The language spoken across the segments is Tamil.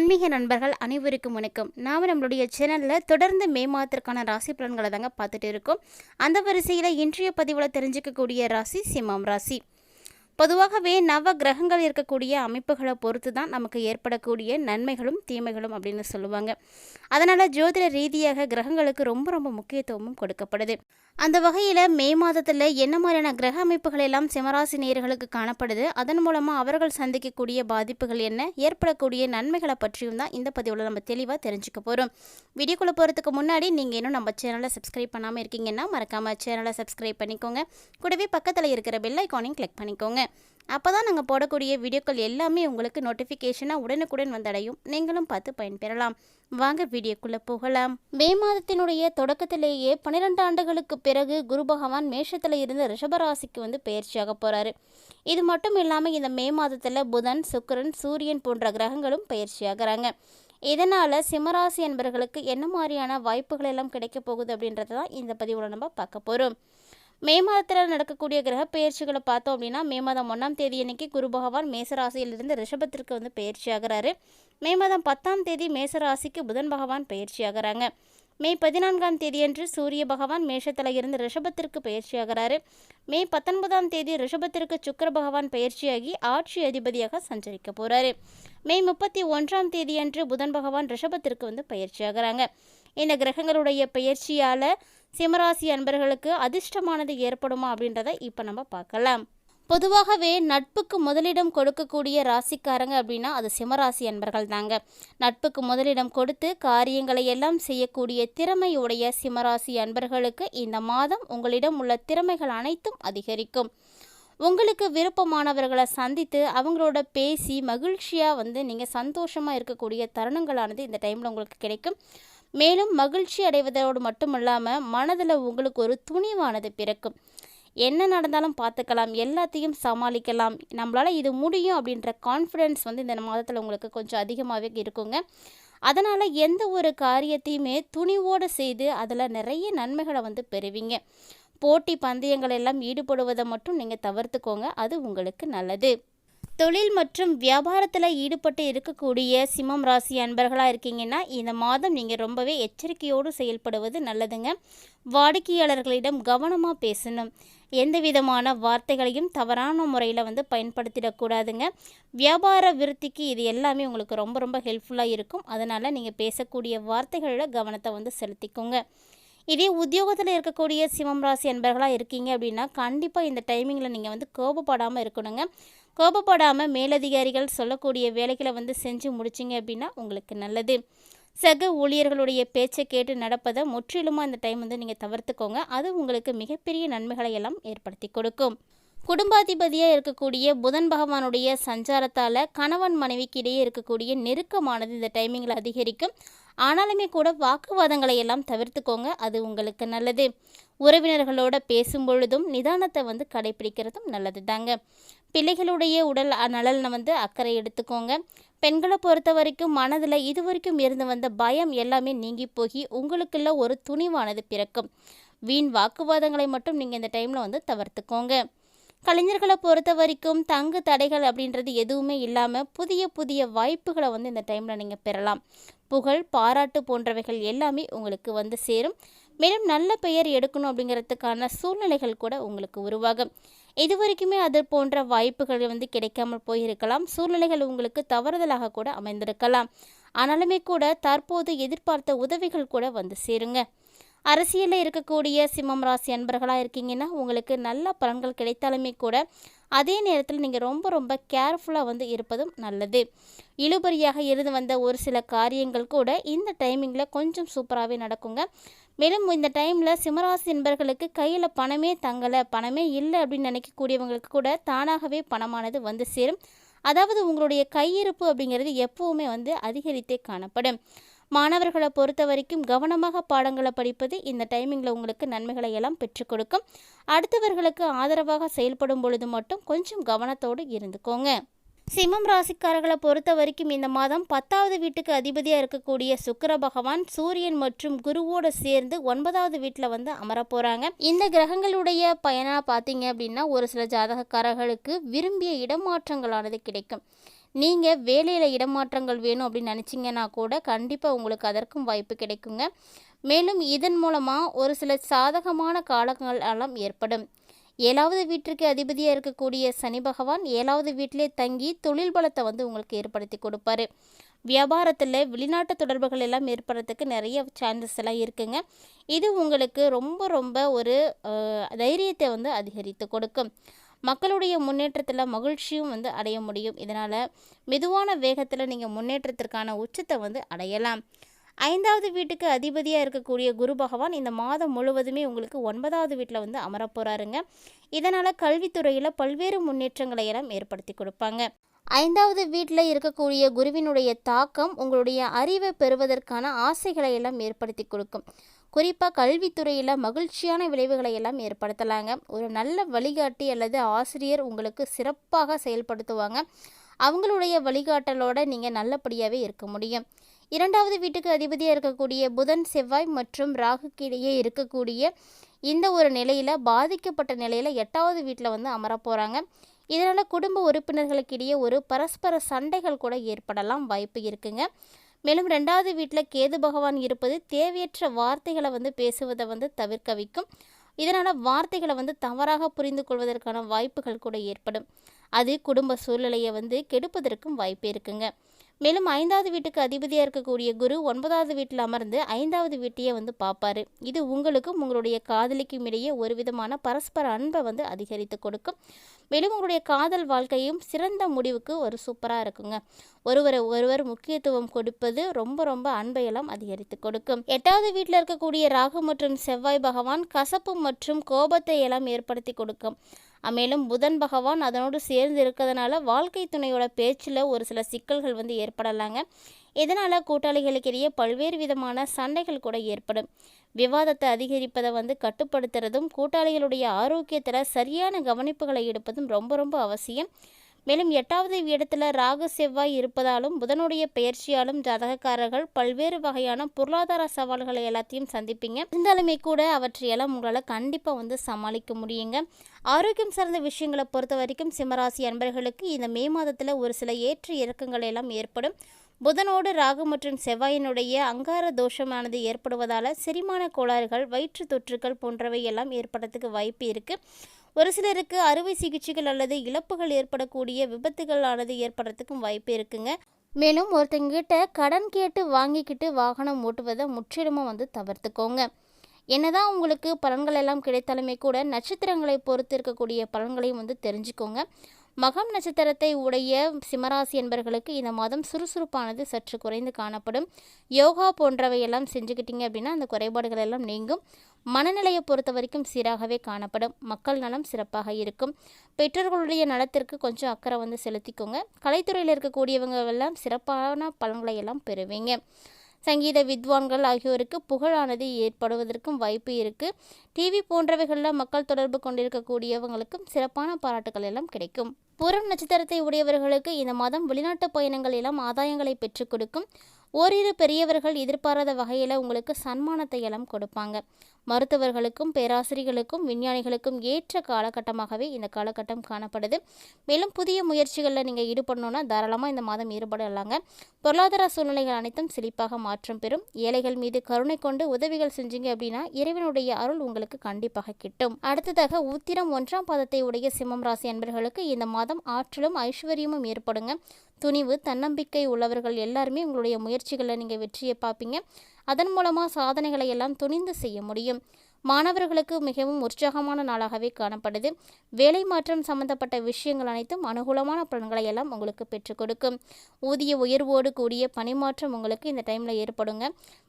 ஆன்மீக நண்பர்கள் அனைவருக்கும் வணக்கம். நாம் நம்மளுடைய சேனலில் தொடர்ந்து மே மாதத்திற்கான ராசி பலன்களை தாங்க பார்த்துட்டு இருக்கோம். அந்த வரிசையில் இன்றைய பதிவில் தெரிஞ்சுக்கக்கூடிய ராசி சிம்மம் ராசி. பொதுவாகவே நவ கிரகங்கள் இருக்கக்கூடிய அமைப்புகளை பொறுத்து தான் நமக்கு ஏற்படக்கூடிய நன்மைகளும் தீமைகளும் அப்படின்னு சொல்லுவாங்க. அதனால் ஜோதிட ரீதியாக கிரகங்களுக்கு ரொம்ப ரொம்ப முக்கியத்துவமும் கொடுக்கப்படுது. அந்த வகையில் மே மாதத்தில் என்ன மாதிரியான கிரக அமைப்புகள் எல்லாம் சிம்மராசி நேயர்களுக்கு காணப்படுது, அதன் மூலமாக அவர்கள் சந்திக்கக்கூடிய பாதிப்புகள் என்ன, ஏற்படக்கூடிய நன்மைகளை பற்றியும் தான் இந்த பதிவில் நம்ம தெளிவாக தெரிஞ்சுக்க போகிறோம். வீடியோக்குள்ளே போகிறதுக்கு முன்னாடி நீங்கள் இன்னும் நம்ம சேனலை சப்ஸ்கிரைப் பண்ணாமல் இருக்கீங்கன்னா மறக்காமல் சேனலை சப்ஸ்கிரைப் பண்ணிக்கோங்க. கூடவே பக்கத்தில் இருக்கிற பெல் ஐக்கானையும் கிளிக் பண்ணிக்கோங்க. அப்போ தான் நாங்கள் போடக்கூடிய வீடியோக்கள் எல்லாமே உங்களுக்கு நோட்டிஃபிகேஷனாக உடனுக்குடன் வந்தடையும். நீங்களும் பார்த்து பயன்பெறலாம். வாங்க வீடியோக்குள்ளே போகலாம். மே மாதத்தினுடைய தொடக்கத்திலேயே 12 ஆண்டுகளுக்கு பிறகு குரு பகவான் மேஷத்தில் இருந்து ரிஷபராசிக்கு பயிற்சியாக போகிறாரு. இது மட்டும் இல்லாமல் இந்த மே மாதத்தில் புதன், சுக்கிரன், சூரியன் போன்ற கிரகங்களும் பயிற்சியாகிறாங்க. இதனால் சிம்மராசி என்பவர்களுக்கு என்ன மாதிரியான வாய்ப்புகள் எல்லாம் கிடைக்க போகுது அப்படின்றத தான் இந்த பதிவில் நம்ம பார்க்க போகிறோம். மே மாதத்தில் நடக்கக்கூடிய கிரக பயிற்சிகளை பார்த்தோம் அப்படின்னா, மே மாதம் 1ஆம் தேதி அன்னைக்கு குரு பகவான் மேசராசியிலிருந்து ரிஷபத்திற்கு பயிற்சி ஆகிறாரு. மே மாதம் 10ஆம் தேதி மேசராசிக்கு புதன் பகவான் பயிற்சி ஆகிறாங்க. மே 14ஆம் தேதியன்று சூரிய பகவான் மேஷத்தில் இருந்து ரிஷபத்திற்கு பயிற்சி ஆகிறாரு. மே 19ஆம் தேதி ரிஷபத்திற்கு சுக்கிர பகவான் பயிற்சியாகி ஆட்சி அதிபதியாக சஞ்சரிக்க போகிறாரு. மே 31ஆம் தேதியன்று புதன் பகவான் ரிஷபத்திற்கு பயிற்சி ஆகிறாங்க. இந்த கிரகங்களுடைய பயிற்சியால் சிம்மராசி அன்பர்களுக்கு அதிர்ஷ்டமானது ஏற்படுமா அப்படின்றத இப்போ நம்ம பார்க்கலாம். பொதுவாகவே நட்புக்கு முதலிடம் கொடுக்கக்கூடிய ராசிக்காரங்க அப்படின்னா அது சிம்மராசி அன்பர்கள் தாங்க. நட்புக்கு முதலிடம் கொடுத்து காரியங்களை எல்லாம் செய்யக்கூடிய திறமையுடைய சிம்மராசி அன்பர்களுக்கு இந்த மாதம் உங்களிடம் உள்ள திறமைகள் அனைத்தும் அதிகரிக்கும். உங்களுக்கு விருப்பமானவர்களை சந்தித்து அவங்களோட பேசி மகிழ்ச்சியாக நீங்கள் சந்தோஷமாக இருக்கக்கூடிய தருணங்களானது இந்த டைமில் உங்களுக்கு கிடைக்கும். மேலும் மகிழ்ச்சி அடைவதோடு மட்டும் இல்லாமல் மனதில் உங்களுக்கு ஒரு துணிவானது பிறக்கும். என்ன நடந்தாலும் பார்த்துக்கலாம், எல்லாத்தையும் சமாளிக்கலாம், நம்மளால் இது முடியும் அப்படின்ற கான்ஃபிடென்ஸ் இந்த மாதத்தில் உங்களுக்கு கொஞ்சம் அதிகமாகவே இருக்குங்க. அதனால் எந்த ஒரு காரியத்தையுமே துணிவோடு செய்து அதில் நிறைய நன்மைகளை பெறுவீங்க. போட்டி பந்தயங்கள் எல்லாம் ஈடுபடுவதை மட்டும் நீங்கள் தவிர்த்துக்கோங்க, அது உங்களுக்கு நல்லது. தொழில் மற்றும் வியாபாரத்தில் ஈடுபட்டு இருக்கக்கூடிய சிம்மம் ராசி அன்பர்களாக இருக்கீங்கன்னா இந்த மாதம் நீங்கள் ரொம்பவே எச்சரிக்கையோடு செயல்படுவது நல்லதுங்க. வாடிக்கையாளர்களிடம் கவனமாக பேசணும். எந்த விதமான வார்த்தைகளையும் தவறான முறையில் பயன்படுத்திடக்கூடாதுங்க. வியாபார விருத்திக்கு இது எல்லாமே உங்களுக்கு ரொம்ப ரொம்ப ஹெல்ப்ஃபுல்லாக இருக்கும். அதனால் நீங்கள் பேசக்கூடிய வார்த்தைகளில் கவனத்தை செலுத்திக்கோங்க. இதே உத்தியோகத்தில் இருக்கக்கூடிய சிம்மம் ராசி அன்பர்களாக இருக்கீங்க அப்படின்னா கண்டிப்பாக இந்த டைமிங்கில் நீங்கள் கோபப்படாமல் இருக்கணுங்க. கோபப்படாமல் மேலதிகாரிகள் சொல்லக்கூடிய வேலைகளை செஞ்சு முடிச்சிங்க அப்படின்னா உங்களுக்கு நல்லது. சக ஊழியர்களுடைய பேச்சை கேட்டு நடப்பதை முற்றிலுமாக இந்த டைம் நீங்கள் தவிர்த்துக்கோங்க. அது உங்களுக்கு மிகப்பெரிய நன்மைகளை எல்லாம் ஏற்படுத்தி கொடுக்கும். குடும்பாதிபதியாக இருக்கக்கூடிய புதன் பகவானுடைய சஞ்சாரத்தால் கணவன் மனைவிக்கு இடையே இருக்கக்கூடிய நெருக்கமானது இந்த டைமிங்கில் அதிகரிக்கும். ஆனாலுமே கூட வாக்குவாதங்களை எல்லாம் தவிர்த்துக்கோங்க, அது உங்களுக்கு நல்லது. உறவினர்களோட பேசும்பொழுதும் நிதானத்தை கடைபிடிக்கிறதும் நல்லது தாங்க. பிள்ளைகளுடைய உடல் நலனை அக்கறை எடுத்துக்கோங்க. பெண்களை பொறுத்த வரைக்கும் மனதில் இதுவரைக்கும் இருந்து வந்த பயம் எல்லாமே நீங்கி போகி உங்களுக்குள்ள ஒரு துணிவானது பிறக்கும். வீண் வாக்குவாதங்களை மட்டும் நீங்கள் இந்த டைமில் தவிர்த்துக்கோங்க. கலைஞர்களை பொறுத்த வரைக்கும் தங்கு தடைகள் அப்படின்றது எதுவுமே இல்லாமல் புதிய புதிய வாய்ப்புகளை இந்த டைமில் நீங்கள் பெறலாம். புகழ், பாராட்டு போன்றவைகள் எல்லாமே உங்களுக்கு சேரும். மேலும் நல்ல பெயர் எடுக்கணும் அப்படிங்கிறதுக்கான சூழ்நிலைகள் கூட உங்களுக்கு உருவாகும். இது வரைக்குமே அது போன்ற வாய்ப்புகள் கிடைக்காமல் போயிருக்கலாம். சூழ்நிலைகள் உங்களுக்கு தவறுதலாக கூட அமைந்திருக்கலாம். ஆனாலுமே கூட தற்போது எதிர்பார்த்த உதவிகள் கூட சேருங்க. அரசியலில் இருக்கக்கூடிய சிம்மம் ராசி அன்பர்களாக இருக்கீங்கன்னா உங்களுக்கு நல்ல பலன்கள் கிடைத்தாலுமே கூட அதே நேரத்தில் நீங்கள் ரொம்ப ரொம்ப கேர்ஃபுல்லாக இருப்பதும் நல்லது. இழுபறியாக இருந்து வந்த ஒரு சில காரியங்கள் கூட இந்த டைமிங்கில் கொஞ்சம் சூப்பராகவே நடக்குங்க. மேலும் இந்த டைமில் சிம்மராசி என்பர்களுக்கு கையில் பணமே தங்கலை, பணமே இல்லை அப்படின்னு நினைக்கக்கூடியவங்களுக்கு கூட தானாகவே பணமானது சேரும். அதாவது உங்களுடைய கையிருப்பு அப்படிங்கிறது எப்போவுமே அதிகரித்தே காணப்படும். மாணவர்களை பொறுத்த வரைக்கும் கவனமாக பாடங்களை படிப்பது இந்த டைமிங்கில் உங்களுக்கு நன்மைகளை எல்லாம் பெற்றுக் கொடுக்கும். அடுத்தவர்களுக்கு ஆதரவாக செயல்படும் பொழுது மட்டும் கொஞ்சம் கவனத்தோடு இருந்துக்கோங்க. சிம்மம் ராசிக்காரர்களை பொறுத்த வரைக்கும் இந்த மாதம் 10வது வீட்டுக்கு அதிபதியாக இருக்கக்கூடிய சுக்கிர பகவான் சூரியன் மற்றும் குருவோடு சேர்ந்து 9வது வீட்டில் அமர போகிறாங்க. இந்த கிரகங்களுடைய பயனாக பார்த்தீங்க அப்படின்னா ஒரு சில ஜாதகக்காரர்களுக்கு விரும்பிய இடமாற்றங்களானது கிடைக்கும். நீங்கள் வேலையில் இடமாற்றங்கள் வேணும் அப்படின்னு நினச்சிங்கன்னா கூட கண்டிப்பாக உங்களுக்கு அதற்கும் வாய்ப்பு கிடைக்குங்க. மேலும் இதன் மூலமாக ஒரு சில சாதகமான காலங்கள் எல்லாம் ஏற்படும். 7வது வீட்டிற்கு அதிபதியாக இருக்கக்கூடிய சனி பகவான் 7வது வீட்டிலே தங்கி தொழில் பலத்தை வந்து உங்களுக்கு ஏற்படுத்தி கொடுப்பாரு. வியாபாரத்தில் வெளிநாட்டு தொடர்புகள் எல்லாம் ஏற்படுறதுக்கு நிறைய சான்சஸ் எல்லாம் இருக்குங்க. இது உங்களுக்கு ரொம்ப ரொம்ப ஒரு தைரியத்தை வந்து அதிகரித்து கொடுக்கும். மக்களுடைய முன்னேற்றத்தில் மகிழ்ச்சியும் வந்து அடைய முடியும். இதனால் மெதுவான வேகத்தில் நீங்கள் முன்னேற்றத்திற்கான உச்சத்தை வந்து அடையலாம். 5வது வீட்டுக்கு அதிபதியாக இருக்கக்கூடிய குரு பகவான் இந்த மாதம் முழுவதுமே உங்களுக்கு 9வது வீட்டில் வந்து அமரப்போகிறாருங்க. இதனால் கல்வித்துறையில் பல்வேறு முன்னேற்றங்களை எல்லாம் ஏற்படுத்தி கொடுப்பாங்க. 5வது வீட்டில் இருக்கக்கூடிய குருவினுடைய தாக்கம் உங்களுடைய அறிவை பெறுவதற்கான ஆசைகளை எல்லாம் ஏற்படுத்தி கொடுக்கும். குறிப்பாக கல்வித்துறையில் மகிழ்ச்சியான விளைவுகளை எல்லாம் ஏற்படுத்தலாங்க. ஒரு நல்ல வழிகாட்டி அல்லது ஆசிரியர் உங்களுக்கு சிறப்பாக செயல்படுத்துவாங்க. அவங்களுடைய வழிகாட்டலோடு நீங்கள் நல்லபடியாகவே இருக்க முடியும். 2வது வீட்டுக்கு அதிபதியாக இருக்கக்கூடிய புதன் செவ்வாய் மற்றும் ராகுக்கு இடையே இருக்கக்கூடிய இந்த ஒரு நிலையில் பாதிக்கப்பட்ட நிலையில் 8வது வீட்டில் வந்து அமரப்போகிறாங்க. இதனால் குடும்ப உறுப்பினர்களுக்கிடையே ஒரு பரஸ்பர சண்டைகள் கூட ஏற்படலாம் வாய்ப்பு இருக்குங்க. மேலும் 2வது வீட்டில் கேது பகவான் இருப்பது தேவையற்ற வார்த்தைகளை வந்து பேசுவதை வந்து தவிர்க்க வைக்கும். இதனால் வார்த்தைகளை வந்து தவறாக புரிந்து கொள்வதற்கான வாய்ப்புகள் கூட ஏற்படும். அது குடும்ப சூழ்நிலையை வந்து கெடுப்பதற்கும் வாய்ப்பு இருக்குங்க. மேலும் 5வது வீட்டுக்கு அதிபதியாக இருக்கக்கூடிய குரு 9வது வீட்டில் அமர்ந்து 5வது வீட்டையே வந்து பார்ப்பார். இது உங்களுக்கும் உங்களுடைய காதலிக்கும் இடையே ஒரு விதமான பரஸ்பர அன்பை வந்து அதிகரித்து கொடுக்கும். மேலும் உங்களுடைய காதல் வாழ்க்கையும் சிறந்த முடிவுக்கு ஒரு சூப்பராக இருக்குங்க. ஒருவர் முக்கியத்துவம் கொடுப்பது ரொம்ப ரொம்ப அன்பையெல்லாம் அதிகரித்து கொடுக்கும். 8வது வீட்டில் இருக்கக்கூடிய ராகு மற்றும் செவ்வாய் பகவான் கசப்பு மற்றும் கோபத்தை எல்லாம் ஏற்படுத்தி கொடுக்கும். மேலும் புதன் பகவான் அதனோடு சேர்ந்து இருக்கிறதுனால வாழ்க்கை துணையோட பேச்சில் ஒரு சில சிக்கல்கள் வந்து ஏற்படலாங்க. இதனால் கூட்டாளிகளுக்கிடையே பல்வேறு விதமான சண்டைகள் கூட ஏற்படும். விவாதத்தை அதிகரிப்பதை வந்து கட்டுப்படுத்துறதும் கூட்டாளிகளுடைய ஆரோக்கியத்தில் சரியான கவனிப்புகளை எடுப்பதும் ரொம்ப ரொம்ப அவசியம். மேலும் 8வது இடத்துல ராகு செவ்வாய் இருப்பதாலும் புதனுடைய பெயர்ச்சியாலும் ஜாதகக்காரர்கள் பல்வேறு வகையான பொருளாதார சவால்களை எல்லாத்தையும் சந்திப்பீங்க. இருந்தாலுமே கூட அவற்றையெல்லாம் உங்களால் கண்டிப்பாக வந்து சமாளிக்க முடியுங்க. ஆரோக்கியம் சார்ந்த விஷயங்களை பொறுத்த வரைக்கும் சிம்மராசி அன்பர்களுக்கு இந்த மே மாதத்தில் ஒரு சில ஏற்ற இறக்கங்கள் எல்லாம் ஏற்படும். புதனோடு ராகு மற்றும் செவ்வாயினுடைய அங்கார தோஷமானது ஏற்படுவதால் செரிமான கோளாறுகள் வயிற்று தொற்றுக்கள் போன்றவை எல்லாம் ஏற்படுறதுக்கு வாய்ப்பு இருக்குது. ஒரு சிலருக்கு அறுவை சிகிச்சைகள் அல்லது இழப்புகள் ஏற்படக்கூடிய விபத்துகளானது ஏற்படுறதுக்கும் வாய்ப்பு இருக்குங்க. மேலும் ஒருத்தங்கிட்ட கடன் கேட்டு வாங்கிக்கிட்டு வாகனம் ஓட்டுவதை முற்றிலுமாக வந்து தவிர்த்துக்கோங்க. என்னதான் உங்களுக்கு பலன்கள் எல்லாம் கிடைத்தாலுமே கூட நட்சத்திரங்களை பொறுத்து இருக்கக்கூடிய பலன்களையும் வந்து தெரிஞ்சுக்கோங்க. மகம் நட்சத்திரத்தை உடைய சிம்மராசி என்பர்களுக்கு இந்த மாதம் சுறுசுறுப்பானது சற்று குறைந்து காணப்படும். யோகா போன்றவையெல்லாம் செஞ்சுக்கிட்டீங்க அப்படின்னா அந்த குறைபாடுகள் எல்லாம் நீங்கும். மனநிலையை பொறுத்த வரைக்கும் சீராகவே காணப்படும். மக்கள் நலம் சிறப்பாக இருக்கும். பெற்றோர்களுடைய நலத்திற்கு கொஞ்சம் அக்கறை வந்து செலுத்திக்கோங்க. கலைத்துறையில் இருக்கக்கூடியவங்க எல்லாம் சிறப்பான பலன்களை எல்லாம் பெறுவீங்க. சங்கீத வித்வான்கள் ஆகியோருக்கு புகழானது ஏற்படுவதற்கும் வாய்ப்பு இருக்குது. டிவி போன்றவைகளில் மக்கள் தொடர்பு கொண்டிருக்கக்கூடியவங்களுக்கும் சிறப்பான பாராட்டுகள் எல்லாம் கிடைக்கும். பூரம் நட்சத்திரத்தை உடையவர்களுக்கு இந்த மாதம் வெளிநாட்டு பயணங்கள் எல்லாம் ஆதாயங்களை பெற்றுக் கொடுக்கும். ஓரிரு பெரியவர்கள் எதிர்பாராத வகையில் உங்களுக்கு சன்மானத்தை எல்லாம் கொடுப்பாங்க. மருத்துவர்களுக்கும் பேராசிரியர்களுக்கும் விஞ்ஞானிகளுக்கும் ஏற்ற காலகட்டமாகவே இந்த காலகட்டம் காணப்படுது. மேலும் புதிய முயற்சிகளில் நீங்கள் ஈடுபடணுன்னா தாராளமாக இந்த மாதம் ஈடுபடலாங்க. பொருளாதார சூழ்நிலைகள் அனைத்தும் செழிப்பாக மாற்றம் பெறும். ஏழைகள் மீது கருணை கொண்டு உதவிகள் செஞ்சீங்க அப்படின்னா இறைவனுடைய அருள் உங்களுக்கு கண்டிப்பாக கிட்டும். அடுத்ததாக உத்திரம் 1ஆம் பாதத்தை உடைய சிம்மம் ராசி அன்பர்களுக்கு இந்த மாதம் ஆற்றலும் ஐஸ்வர்யமும் ஏற்படுங்க. துணிவு தன்னம்பிக்கை உள்ளவர்கள் எல்லாருமே உங்களுடைய முயற்சிகளில் நீங்கள் வெற்றியை பார்ப்பீங்க. அதன் மூலமாக சாதனைகளை எல்லாம் துணிந்து செய்ய முடியும். மாணவர்களுக்கு மிகவும் உற்சாகமான நாளாகவே காணப்படுது. வேலை மாற்றம் சம்பந்தப்பட்ட விஷயங்கள் அனைத்தும் அனுகூலமான பலன்களை எல்லாம் உங்களுக்கு பெற்றுக் கொடுக்கும். ஊதிய உயர்வோடு கூடிய பணிமாற்றம் உங்களுக்கு இந்த டைமில் ஏற்படுங்க.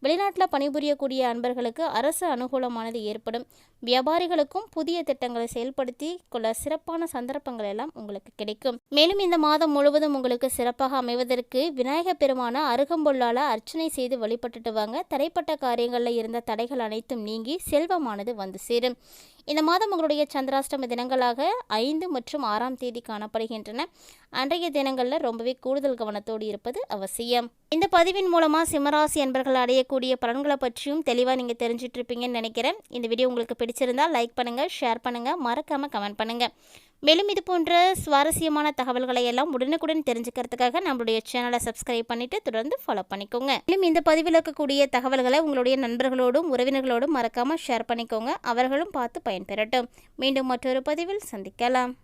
வெளிநாட்டில் பணிபுரியக்கூடிய அன்பர்களுக்கு அரசு அனுகூலமானது ஏற்படும். வியாபாரிகளுக்கும் புதிய திட்டங்களை செயல்படுத்தி கொள்ள சிறப்பான சந்தர்ப்பங்கள் எல்லாம் உங்களுக்கு கிடைக்கும். மேலும் இந்த மாதம் முழுவதும் உங்களுக்கு சிறப்பாக அமைவதற்கு விநாயகர் பெருமான அருகம்புல்லால் அர்ச்சனை செய்து வழிபட்டுட்டு வாங்க. தடைப்பட்ட காரியங்களில் இருந்த தடைகள் அனைத்தும் நீங்கி செல்வமானது வந்து சேரும். இந்த மாதம் உங்களுடைய சந்திராஷ்டம தினங்களாக 5 மற்றும் 6ஆம் தேதி காணப்படுகின்றன. அன்றைய தினங்களில் ரொம்பவே கூடுதல் கவனத்தோடு இருப்பது அவசியம். இந்த பதிவின் மூலமாக சிம்மராசி என்பர்கள் அடையக்கூடிய பலன்களை பற்றியும் தெளிவாக நீங்கள் தெரிஞ்சிட்டு இருப்பீங்கன்னு நினைக்கிறேன். இந்த வீடியோ உங்களுக்கு பிடிச்சிருந்தால் லைக் பண்ணுங்கள், ஷேர் பண்ணுங்கள், மறக்காமல் கமெண்ட் பண்ணுங்கள். மேலும் இது போன்ற சுவாரஸ்யமான தகவல்களை எல்லாம் உடனுக்குடன் தெரிஞ்சுக்கிறதுக்காக நம்மளுடைய சேனலை சப்ஸ்கிரைப் பண்ணிவிட்டு தொடர்ந்து ஃபாலோ பண்ணிக்கோங்க. மேலும் இந்த பதிவில் இருக்கக்கூடிய தகவல்களை உங்களுடைய நண்பர்களோடும் உறவினர்களோடும் மறக்காமல் ஷேர் பண்ணிக்கோங்க. அவர்களும் பார்த்து பயன்பெறட்டும். மீண்டும் மற்றொரு பதிவில் சந்திக்கலாம்.